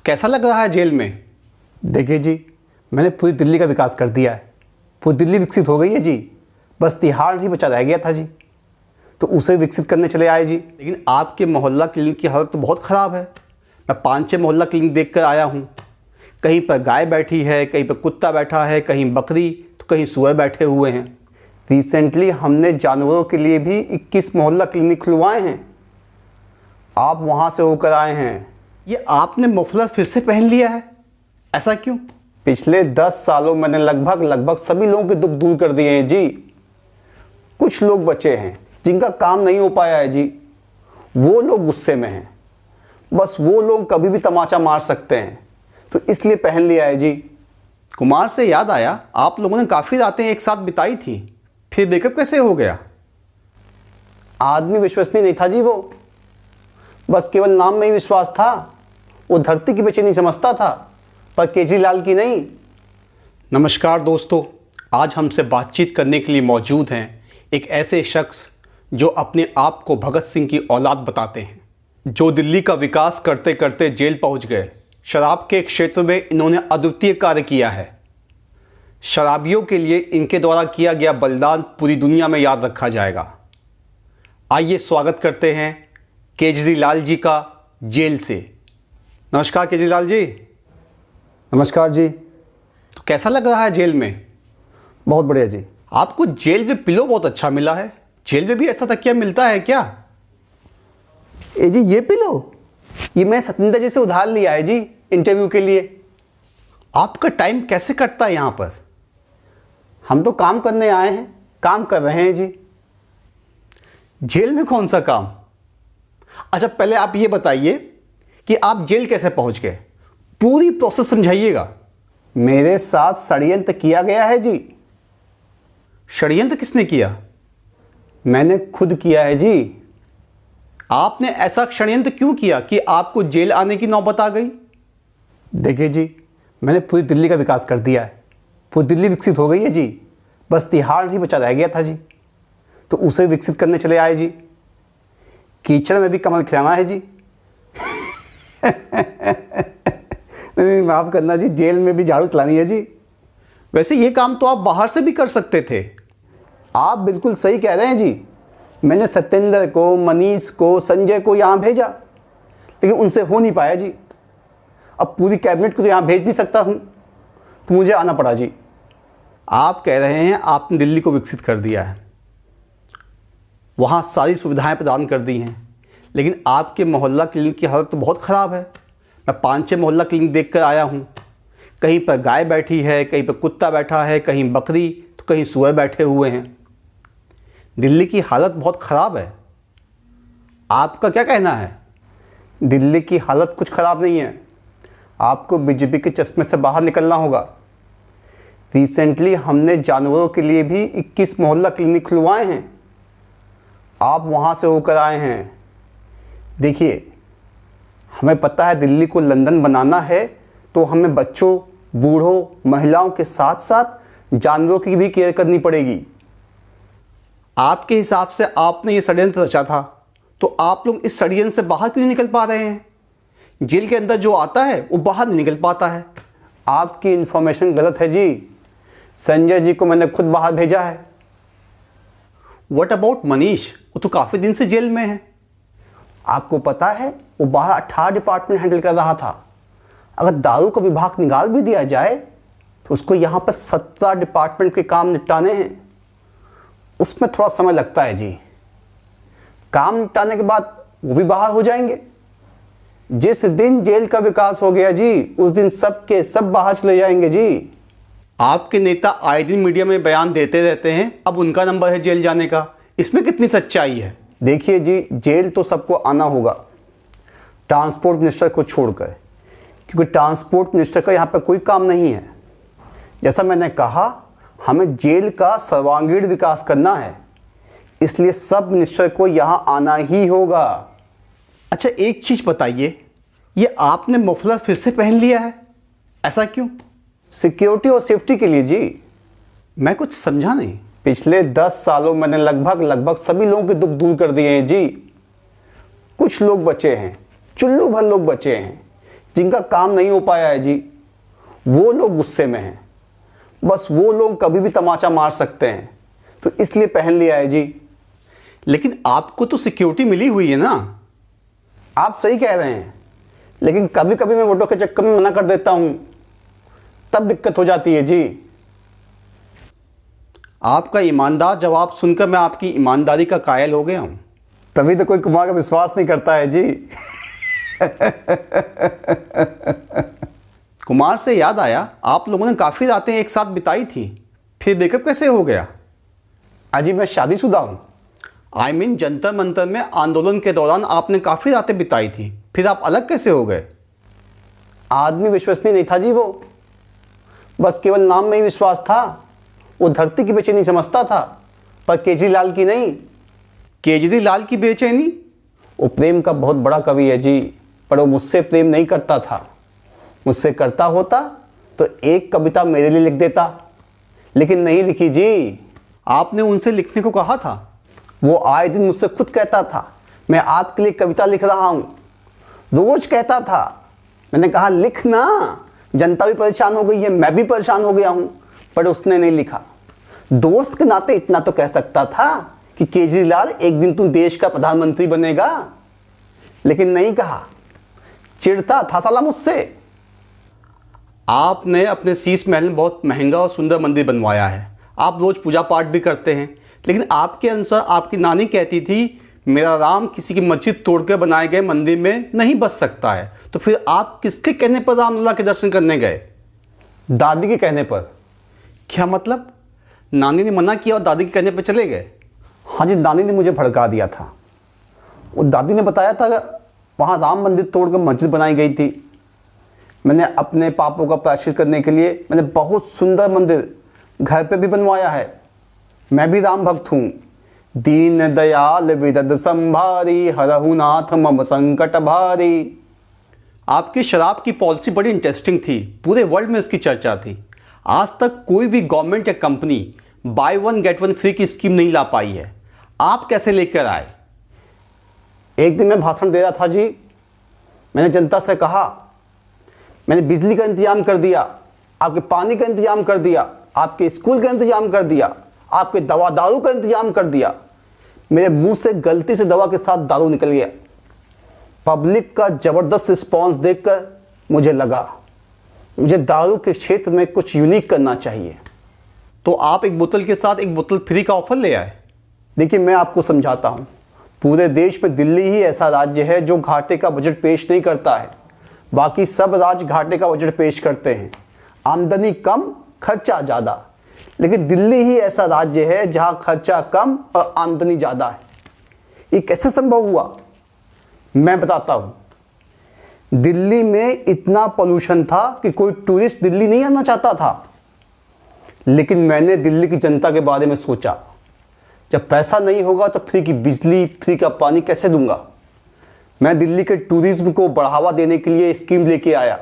तो कैसा लग रहा है जेल में? देखिए जी, मैंने पूरी दिल्ली का विकास कर दिया है। पूरी दिल्ली विकसित हो गई है जी। बस तिहाड़ ही बचा रह गया था जी, तो उसे विकसित करने चले आए जी। लेकिन आपके मोहल्ला क्लिनिक की हालत तो बहुत ख़राब है। मैं 5-6 मोहल्ला क्लिनिक देख कर आया हूँ। कहीं पर गाय बैठी है, कहीं पर कुत्ता बैठा है, कहीं बकरी, तो कहीं सुअर बैठे हुए हैं। रिसेंटली हमने जानवरों के लिए भी 21 मोहल्ला क्लिनिक खुलवाए हैं। आप वहाँ से होकर आए हैं। ये आपने मफलर फिर से पहन लिया है, ऐसा क्यों? पिछले 10 सालों मैंने लगभग सभी लोगों के दुख दूर कर दिए हैं जी। कुछ लोग बचे हैं जिनका काम नहीं हो पाया है जी। वो लोग गुस्से में हैं। बस वो लोग कभी भी तमाचा मार सकते हैं, तो इसलिए पहन लिया है जी। कुमार से याद आया, आप लोगों ने काफ़ी रातें एक साथ बिताई थी, फिर ब्रेकअप कैसे हो गया? आदमी विश्वसनीय नहीं था जी वो। बस केवल नाम में ही विश्वास था। वो धरती की बेचैनी समझता था, पर केजरीलाल की नहीं। नमस्कार दोस्तों, आज हमसे बातचीत करने के लिए मौजूद हैं एक ऐसे शख्स जो अपने आप को भगत सिंह की औलाद बताते हैं, जो दिल्ली का विकास करते करते जेल पहुंच गए। शराब के क्षेत्र में इन्होंने अद्वितीय कार्य किया है। शराबियों के लिए इनके द्वारा किया गया बलिदान पूरी दुनिया में याद रखा जाएगा। आइए स्वागत करते हैं केजरीलाल जी का जेल से। नमस्कार केजरीलाल जी। नमस्कार जी। तो कैसा लग रहा है जेल में? बहुत बढ़िया जी। आपको जेल में पिलो बहुत अच्छा मिला है। जेल में भी ऐसा तकिया मिलता है क्या? ए जी, ये पिलो ये मैं सत्येंद्र जी से उधार लिया है जी, इंटरव्यू के लिए। आपका टाइम कैसे कटता है यहाँ पर? हम तो काम करने आए हैं, काम कर रहे हैं जी। जेल में कौन सा काम? अच्छा, पहले आप ये बताइए कि आप जेल कैसे पहुंच गए, पूरी प्रोसेस समझाइएगा। मेरे साथ षड्यंत्र किया गया है जी। षड्यंत्र किसने किया? मैंने खुद किया है जी। आपने ऐसा षड्यंत्र क्यों किया कि आपको जेल आने की नौबत आ गई? देखिए जी, मैंने पूरी दिल्ली का विकास कर दिया है। पूरी दिल्ली विकसित हो गई है जी। बस तिहाड़ ही बचा रह गया था जी, तो उसे विकसित करने चले आए जी। कीचड़ में भी कमल खिलाना है जी। नहीं, माफ़ करना जी, जेल में भी झाड़ू चलानी है जी। वैसे ये काम तो आप बाहर से भी कर सकते थे। आप बिल्कुल सही कह रहे हैं जी। मैंने सत्येंद्र को, मनीष को, संजय को यहाँ भेजा, लेकिन उनसे हो नहीं पाया जी। अब पूरी कैबिनेट को तो यहाँ भेज नहीं सकता हूँ, तो मुझे आना पड़ा जी। आप कह रहे हैं आपने दिल्ली को विकसित कर दिया है, वहाँ सारी सुविधाएं प्रदान कर दी हैं, लेकिन आपके मोहल्ला क्लिनिक की हालत तो बहुत ख़राब है। मैं 5-6 मोहल्ला क्लिनिक देख कर आया हूँ। कहीं पर गाय बैठी है, कहीं पर कुत्ता बैठा है, कहीं बकरी, तो कहीं सुअर बैठे हुए हैं। दिल्ली की हालत बहुत ख़राब है। आपका क्या कहना है? दिल्ली की हालत कुछ ख़राब नहीं है। आपको बीजेपी के चश्मे से बाहर निकलना होगा। रिसेंटली हमने जानवरों के लिए भी 21 मोहल्ला क्लिनिक खुलवाए हैं। आप वहाँ से होकर आए हैं। देखिए, हमें पता है दिल्ली को लंदन बनाना है, तो हमें बच्चों, बूढ़ों, महिलाओं के साथ साथ जानवरों की भी केयर करनी पड़ेगी। आपके हिसाब से आपने ये षड्यंत्र रचा था, तो आप लोग इस षड्यंत्र से बाहर क्यों नहीं निकल पा रहे हैं? जेल के अंदर जो आता है वो बाहर नहीं निकल पाता है। आपकी इन्फॉर्मेशन गलत है जी। संजय जी को मैंने खुद बाहर भेजा है। What about Manish? वो तो काफ़ी दिन से जेल में है। आपको पता है, वो बाहर 18 डिपार्टमेंट हैंडल कर रहा था। अगर दारू का विभाग निकाल भी दिया जाए, तो उसको यहाँ पर 17 डिपार्टमेंट के काम निपटाने हैं। उसमें थोड़ा समय लगता है जी। काम निपटाने के बाद वो भी बाहर हो जाएंगे। जिस दिन जेल का विकास हो गया जी, उस दिन सब के सब बाहर चले जाएंगे जी। आपके नेता आए दिन मीडिया में बयान देते रहते हैं, अब उनका नंबर है जेल जाने का। इसमें कितनी सच्चाई है? देखिए जी, जेल तो सबको आना होगा, ट्रांसपोर्ट मिनिस्टर को छोड़कर, क्योंकि ट्रांसपोर्ट मिनिस्टर का यहाँ पर कोई काम नहीं है। जैसा मैंने कहा, हमें जेल का सर्वांगीण विकास करना है, इसलिए सब मिनिस्टर को यहाँ आना ही होगा। अच्छा, एक चीज़ बताइए, ये आपने मफलर फिर से पहन लिया है, ऐसा क्यों? सिक्योरिटी और सेफ्टी के लिए जी। मैं कुछ समझा नहीं। पिछले 10 सालों मैंने लगभग सभी लोगों के दुख दूर कर दिए हैं जी। कुछ लोग बचे हैं, चुल्लू भर लोग बचे हैं जिनका काम नहीं हो पाया है जी, वो लोग गुस्से में हैं। बस वो लोग कभी भी तमाचा मार सकते हैं, तो इसलिए पहन लिया है जी। लेकिन आपको तो सिक्योरिटी मिली हुई है ना। आप सही कह रहे हैं, लेकिन कभी कभी मैं वोटों के चक्कर में मना कर देता हूं, तब दिक्कत हो जाती है जी। आपका ईमानदार जवाब सुनकर मैं आपकी ईमानदारी का कायल हो गया हूं। तभी तो कोई कुमार का विश्वास नहीं करता है जी। कुमार से याद आया, आप लोगों ने काफ़ी रातें एक साथ बिताई थी, फिर ब्रेकअप कैसे हो गया? अजी मैं शादीशुदा हूं। आई मीन जंतर मंतर में आंदोलन के दौरान आपने काफ़ी रातें बिताई थी, फिर आप अलग कैसे हो गए? आदमी विश्वसनीय नहीं था जी, वो बस केवल नाम में ही विश्वास था। वो धरती की बेचैनी समझता था, पर केजरीलाल की नहीं। केजरीलाल की बेचैनी? वो प्रेम का बहुत बड़ा कवि है जी, पर वो मुझसे प्रेम नहीं करता था। मुझसे करता होता तो एक कविता मेरे लिए लिख देता, लेकिन नहीं लिखी जी। आपने उनसे लिखने को कहा था? वो आए दिन मुझसे खुद कहता था, मैं आपके लिए कविता लिख रहा हूं। रोज कहता था। मैंने कहा लिख ना, जनता भी परेशान हो गई है, मैं भी परेशान हो गया हूं, पर उसने नहीं लिखा। दोस्त के नाते इतना तो कह सकता था कि केजरीलाल एक दिन तुम देश का प्रधानमंत्री बनेगा, लेकिन नहीं कहा। चिढ़ता था साला मुझसे। आपने अपने शीश महल में बहुत महंगा और सुंदर मंदिर बनवाया है, आप रोज पूजा पाठ भी करते हैं, लेकिन आपके अनुसार आपकी नानी कहती थी मेरा राम किसी की मस्जिद तोड़कर बनाए गए मंदिर में नहीं बस सकता है। तो फिर आप किसके कहने पर रामलला के दर्शन करने गए? दादी के कहने पर। क्या मतलब? नानी ने मना किया और दादी के कहने पर चले गए? हाँ जी, नानी ने मुझे भड़का दिया था। वो दादी ने बताया था वहाँ राम मंदिर तोड़कर मस्जिद बनाई गई थी। मैंने अपने पापों का प्रायश्चित करने के लिए मैंने बहुत सुंदर मंदिर घर पे भी बनवाया है। मैं भी राम भक्त हूँ। दीन दयाल विदद संभारी, हरहु नाथ मम संकट भारी। आपकी शराब की पॉलिसी बड़ी इंटरेस्टिंग थी, पूरे वर्ल्ड में इसकी चर्चा थी। आज तक कोई भी गवर्नमेंट या company by one get one free की स्कीम नहीं ला पाई है, आप कैसे लेकर आए? एक दिन मैं भाषण दे रहा था जी। मैंने जनता से कहा मैंने बिजली का इंतजाम कर दिया, आपके पानी का इंतजाम कर दिया, आपके स्कूल का इंतजाम कर दिया, आपके दवा दारू का इंतजाम कर दिया। मेरे मुंह से गलती से दवा के साथ दारू निकल गया। पब्लिक का जबरदस्त रिस्पांस देखकर मुझे लगा मुझे दारू के क्षेत्र में कुछ यूनिक करना चाहिए। तो आप एक बोतल के साथ एक बोतल फ्री का ऑफर ले आए। देखिए मैं आपको समझाता हूँ, पूरे देश में दिल्ली ही ऐसा राज्य है जो घाटे का बजट पेश नहीं करता है। बाकी सब राज्य घाटे का बजट पेश करते हैं, आमदनी कम खर्चा ज़्यादा, लेकिन दिल्ली ही ऐसा राज्य है जहाँ खर्चा कम और आमदनी ज़्यादा है। ये कैसे संभव हुआ? मैं बताता हूँ। दिल्ली में इतना पोल्यूशन था कि कोई टूरिस्ट दिल्ली नहीं आना चाहता था, लेकिन मैंने दिल्ली की जनता के बारे में सोचा। जब पैसा नहीं होगा तो फ्री की बिजली, फ्री का पानी कैसे दूंगा? मैं दिल्ली के टूरिज्म को बढ़ावा देने के लिए स्कीम लेके आया।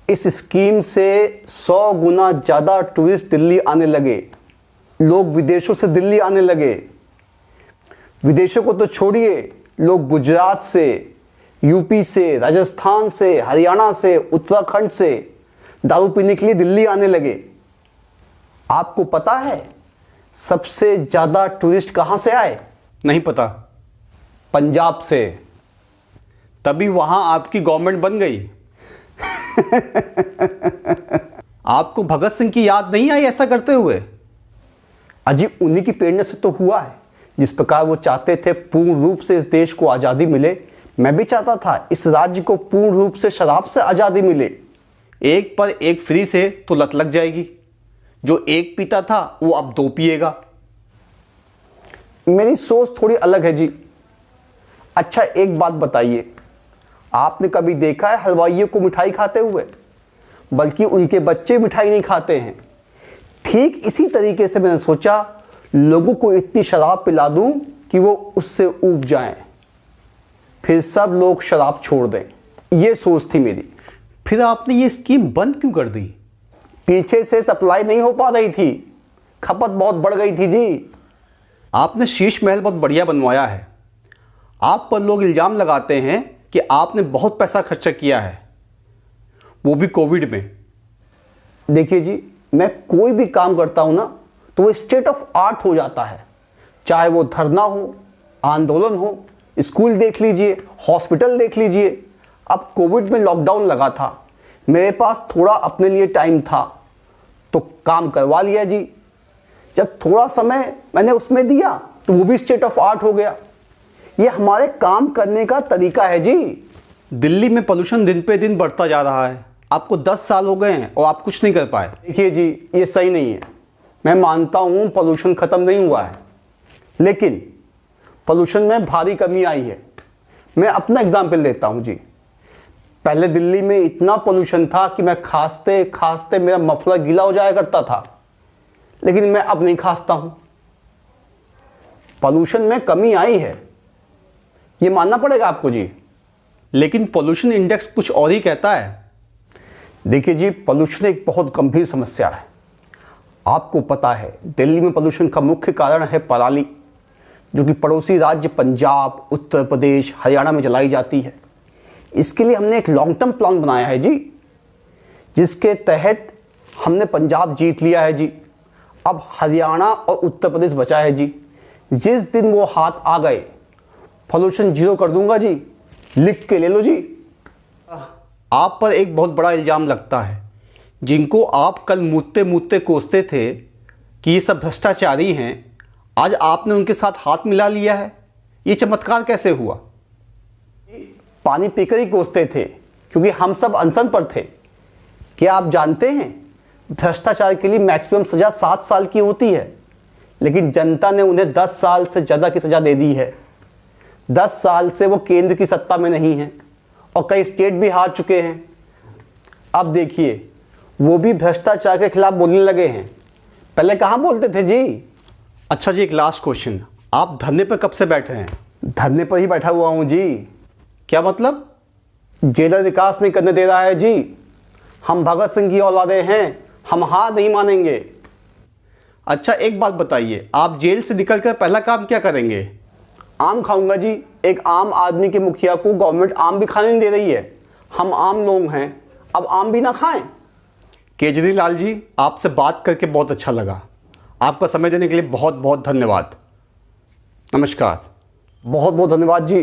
इस स्कीम से 100 गुना ज़्यादा टूरिस्ट दिल्ली आने लगे। लोग विदेशों से दिल्ली आने लगे। विदेशों को तो छोड़िए, लोग गुजरात से, यूपी से, राजस्थान से, हरियाणा से, उत्तराखंड से दारू पीने के लिए दिल्ली आने लगे। आपको पता है सबसे ज़्यादा टूरिस्ट कहाँ से आए? नहीं पता। पंजाब से। तभी वहां आपकी गवर्नमेंट बन गई। आपको भगत सिंह की याद नहीं आई ऐसा करते हुए? अजी उन्हीं की प्रेरणा से तो हुआ है। जिस प्रकार वो चाहते थे पूर्ण रूप से इस देश को आज़ादी मिले, मैं भी चाहता था इस राज्य को पूर्ण रूप से शराब से आज़ादी मिले। एक पर एक फ्री से तो लत लग जाएगी। जो एक पीता था वो अब 2 पिएगा। मेरी सोच थोड़ी अलग है जी। अच्छा एक बात बताइए, आपने कभी देखा है हलवाइयों को मिठाई खाते हुए? बल्कि उनके बच्चे मिठाई नहीं खाते हैं। ठीक इसी तरीके से मैंने सोचा लोगों को इतनी शराब पिला दूं कि वो उससे ऊब जाएं, फिर सब लोग शराब छोड़ दें। ये सोच थी मेरी। फिर आपने ये स्कीम बंद क्यों कर दी? पीछे से सप्लाई नहीं हो पा रही थी, खपत बहुत बढ़ गई थी जी। आपने शीश महल बहुत बढ़िया बनवाया है। आप पर लोग इल्ज़ाम लगाते हैं कि आपने बहुत पैसा खर्चा किया है, वो भी कोविड में। देखिए जी, मैं कोई भी काम करता हूँ ना तो वो स्टेट ऑफ आर्ट हो जाता है, चाहे वो धरना हो, आंदोलन हो, स्कूल देख लीजिए, हॉस्पिटल देख लीजिए। अब कोविड में लॉकडाउन लगा था, मेरे पास थोड़ा अपने लिए टाइम था तो काम करवा लिया जी। जब थोड़ा समय मैंने उसमें दिया तो वो भी स्टेट ऑफ आर्ट हो गया। ये हमारे काम करने का तरीका है जी। दिल्ली में पोल्यूशन दिन पे दिन बढ़ता जा रहा है, आपको 10 साल हो गए हैं और आप कुछ नहीं कर पाए। देखिए जी, ये सही नहीं है। मैं मानता हूँ पोल्यूशन ख़त्म नहीं हुआ है, लेकिन पोल्यूशन में भारी कमी आई है। मैं अपना एग्जाम्पल देता हूँ जी। पहले दिल्ली में इतना पोल्यूशन था कि मैं खांसते खांसते मेरा मफलर गीला हो जाया करता था, लेकिन मैं अब नहीं खांसता हूँ। पोल्यूशन में कमी आई है, ये मानना पड़ेगा आपको जी। लेकिन पोल्यूशन इंडेक्स कुछ और ही कहता है। देखिए जी, पोल्यूशन एक बहुत गंभीर समस्या है। आपको पता है दिल्ली में पोल्यूशन का मुख्य कारण है पराली, जो कि पड़ोसी राज्य पंजाब, उत्तर प्रदेश, हरियाणा में जलाई जाती है। इसके लिए हमने एक लॉन्ग टर्म प्लान बनाया है जी, जिसके तहत हमने पंजाब जीत लिया है जी। अब हरियाणा और उत्तर प्रदेश बचा है जी। जिस दिन वो हाथ आ गए, पोल्यूशन जीरो कर दूंगा जी, लिख के ले लो जी। आप पर एक बहुत बड़ा इल्ज़ाम लगता है। जिनको आप कल मूतते मूतते कोसते थे कि ये सब भ्रष्टाचारी हैं, आज आपने उनके साथ हाथ मिला लिया है। ये चमत्कार कैसे हुआ? पानी पीकर ही कोसते थे, क्योंकि हम सब अनशन पर थे। क्या आप जानते हैं, भ्रष्टाचार के लिए मैक्सिमम सज़ा 7 साल की होती है, लेकिन जनता ने उन्हें 10 साल से ज़्यादा की सज़ा दे दी है। 10 साल से वो केंद्र की सत्ता में नहीं है और कई स्टेट भी हार चुके हैं। अब देखिए, वो भी भ्रष्टाचार के खिलाफ बोलने लगे हैं। पहले कहाँ बोलते थे जी। अच्छा जी, एक लास्ट क्वेश्चन, आप धरने पर कब से बैठे हैं? धरने पर ही बैठा हुआ हूँ जी। क्या मतलब? जेलर विकास नहीं करने दे रहा है जी। हम भगत सिंह की औलादे हैं, हम हार नहीं मानेंगे। अच्छा, एक बात बताइए, आप जेल से निकलकर पहला काम क्या करेंगे? आम खाऊंगा जी। एक आम आदमी के मुखिया को गवर्नमेंट आम भी खाने नहीं दे रही है। हम आम लोग हैं, अब आम भी ना खाएं। केजरीवाल जी, आपसे बात करके बहुत अच्छा लगा। आपका समय देने के लिए बहुत बहुत धन्यवाद। नमस्कार। बहुत बहुत धन्यवाद जी।